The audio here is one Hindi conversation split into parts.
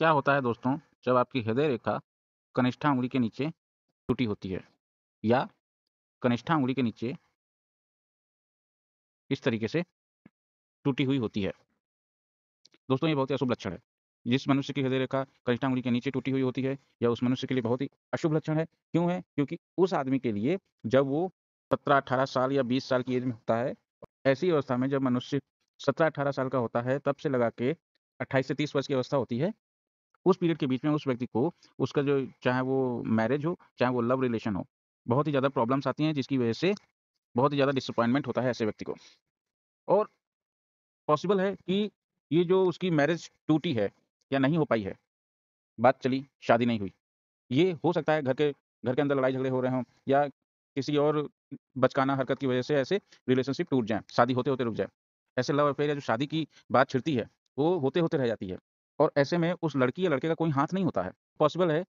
क्या होता है दोस्तों, जब आपकी हृदय रेखा कनिष्ठा अंगुली के नीचे टूटी होती है या कनिष्ठा अंगुली के नीचे इस तरीके से टूटी हुई होती है। दोस्तों ये बहुत ही अशुभ लक्षण है। जिस मनुष्य की हृदय रेखा कनिष्ठा अंगुली के नीचे टूटी हुई होती है, यह उस मनुष्य के लिए बहुत ही अशुभ लक्षण है। क्यों है? क्योंकि उस आदमी के लिए जब वो 17-18 साल या 20 साल की एज में होता है, ऐसी अवस्था में जब मनुष्य 17-18 साल का होता है, तब से लगा के 28 से 30 वर्ष की अवस्था होती है, उस पीरियड के बीच में उस व्यक्ति को उसका जो चाहे वो मैरिज हो, चाहे वो लव रिलेशन हो, बहुत ही ज़्यादा प्रॉब्लम्स आती हैं जिसकी वजह से बहुत ही ज़्यादा डिसअपॉइंटमेंट होता है ऐसे व्यक्ति को। और पॉसिबल है कि ये जो उसकी मैरिज टूटी है या नहीं हो पाई है, बात चली, शादी नहीं हुई। ये हो सकता है घर के अंदर लड़ाई झगड़े हो रहे हों या किसी और बचकाना हरकत की वजह से ऐसे रिलेशनशिप टूट जाएँ, शादी होते-होते रुक जाए। ऐसे लव अफेयर या जो शादी की बात छिड़ती है, वो होते-होते रह जाती है और ऐसे में उस लड़की या लड़के का कोई हाथ नहीं होता है। पॉसिबल है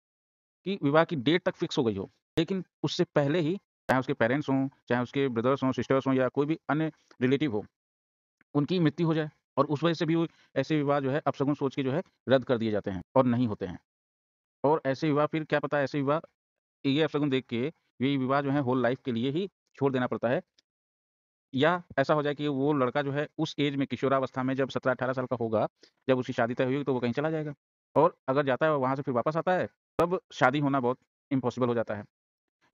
कि विवाह की डेट तक फिक्स हो गई हो, लेकिन उससे पहले ही चाहे उसके पेरेंट्स हों, चाहे उसके ब्रदर्स हों, सिस्टर्स हों या कोई भी अन्य रिलेटिव हो, उनकी मृत्यु हो जाए और उस वजह से भी वो ऐसे विवाह जो है अपशगुन सोच के जो है रद्द कर दिए जाते हैं और नहीं होते हैं। और ऐसे विवाह फिर क्या पता ऐसे विवाह ये अपशगुन देख के ये विवाह जो है होल लाइफ़ के लिए ही छोड़ देना पड़ता है या ऐसा हो जाए कि वो लड़का जो है उस एज में किशोरावस्था में जब 17-18 साल का होगा, जब उसकी शादी तय हुई तो वो कहीं चला जाएगा और अगर जाता है वहाँ से फिर वापस आता है, तब शादी होना बहुत इम्पॉसिबल हो जाता है।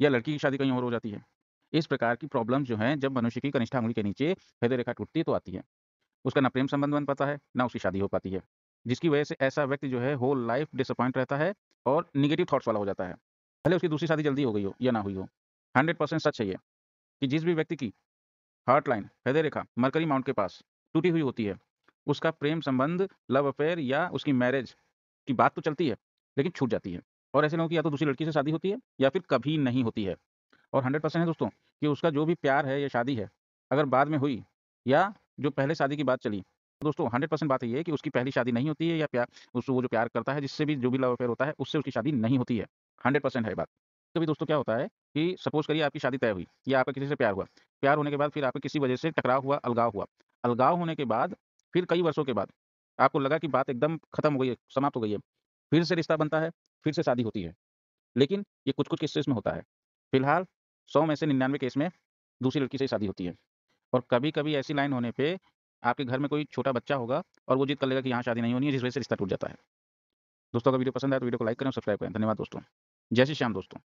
या लड़की की शादी कहीं और हो जाती है। इस प्रकार की प्रॉब्लम्स जो हैं जब मनुष्य की कनिष्ठ अंगुली के नीचे हृदय रेखा टूटती है तो आती है। उसका ना प्रेम संबंध बन पाता है, ना उसकी शादी हो पाती है। जिसकी वजह से ऐसा व्यक्ति जो है होल लाइफ़ डिसअपॉइंट रहता है और नेगेटिव थॉट्स वाला हो जाता है। भले उसकी दूसरी शादी जल्दी हो गई हो या ना हुई हो। 100% सच है ये कि जिस भी व्यक्ति की हार्ट लाइन, हृदय रेखा मरकरी माउंट के पास टूटी हुई होती है, उसका प्रेम संबंध, लव अफेयर या उसकी मैरिज की बात तो चलती है, लेकिन छूट जाती है। और ऐसे लोगों की या तो दूसरी लड़की से शादी होती है या फिर कभी नहीं होती है। और 100% है दोस्तों कि उसका जो भी प्यार है या शादी है, अगर बाद में हुई या जो पहले शादी की बात चली, तो दोस्तों 100% बात ये है कि उसकी पहली शादी नहीं होती है या उसको वो जो प्यार करता है जिससे भी जो भी लव अफेयर होता है, उससे उसकी शादी नहीं होती है। 100% है ये बात। कभी दोस्तों क्या होता है कि सपोज़ करिए आपकी शादी तय हुई या आपका किसी से प्यार हुआ। प्यार होने के बाद फिर आपका किसी वजह से टकराव हुआ, अलगाव हुआ। अलगाव होने के बाद फिर कई वर्षों के बाद आपको लगा कि बात एकदम खत्म हो गई है, समाप्त हो गई है। फिर से रिश्ता बनता है, फिर से शादी होती है। लेकिन ये कुछ-कुछ केसेस में होता है। फिलहाल 100 में से 99 केस में दूसरी लड़की से ही शादी होती है और कभी-कभी ऐसी लाइन होने पे आपके घर में कोई छोटा बच्चा होगा और वो जिद कर लेगा कि यहाँ शादी नहीं होनी है, जिस वजह से रिश्ता टूट जाता है। दोस्तों अगर वीडियो पसंद आए तो वीडियो को लाइक करें और सब्सक्राइब करें। धन्यवाद दोस्तों। जय श्री श्याम दोस्तों।